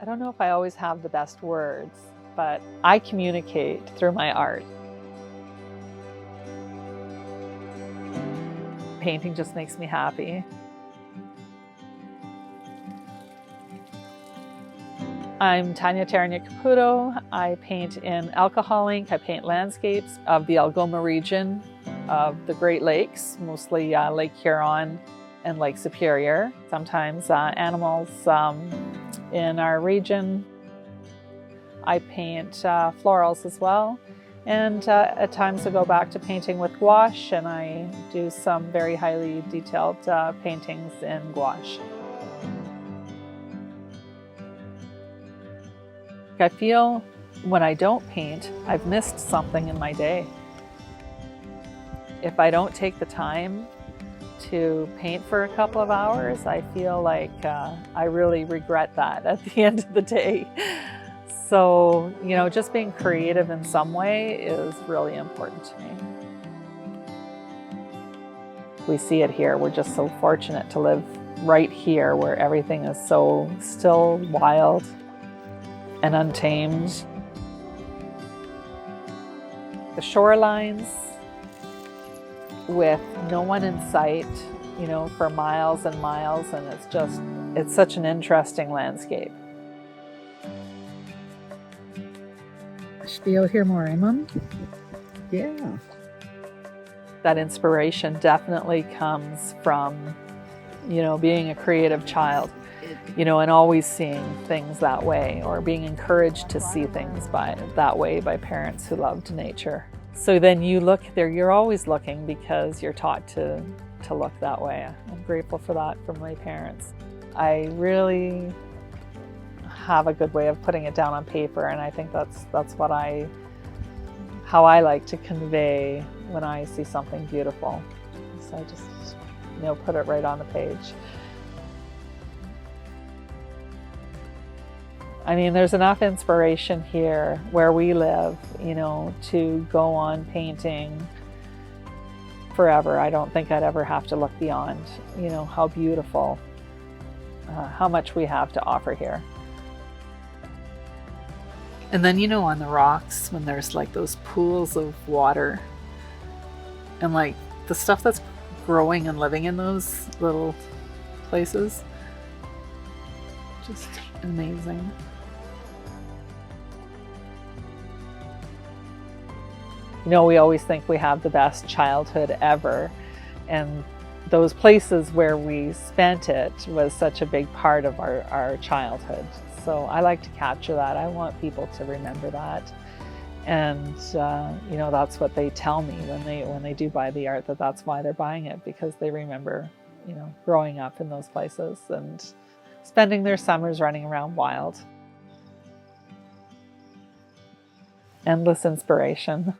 I don't know if I always have the best words, but I communicate through my art. Painting just makes me happy. I'm Taraniuk-Caputo. I paint in alcohol ink. I paint landscapes of the Algoma region of the Great Lakes, mostly Lake Huron and Lake Superior. Sometimes animals in our region. I paint florals as well. And at times I go back to painting with gouache, and I do some very highly detailed paintings in gouache. I feel when I don't paint, I've missed something in my day. If I don't take the time to paint for a couple of hours, I feel like I really regret that at the end of the day. So, you know, just being creative in some way is really important to me. We see it here. We're just so fortunate to live right here where everything is so still, wild, and untamed. The shorelines with no one in sight, you know, for miles and miles, and it's such an interesting landscape. Should be out here more, eh, Mom? Yeah. That inspiration definitely comes from, you know, being a creative child, you know, and always seeing things that way, or being encouraged to see things that way by parents who loved nature. So then you look there, you're always looking because you're taught to look that way. I'm grateful for that from my parents. I really have a good way of putting it down on paper, and I think that's how I like to convey when I see something beautiful. So I just, you know, put it right on the page. I mean, there's enough inspiration here where we live, you know, to go on painting forever. I don't think I'd ever have to look beyond, you know, how beautiful, how much we have to offer here. And then, you know, on the rocks, when there's like those pools of water and like the stuff that's growing and living in those little places, just amazing. You know, we always think we have the best childhood ever, and those places where we spent it was such a big part of our childhood. So I like to capture that. I want people to remember that. And, you know, that's what they tell me when they do buy the art, that's why they're buying it, because they remember, you know, growing up in those places and spending their summers running around wild. Endless inspiration.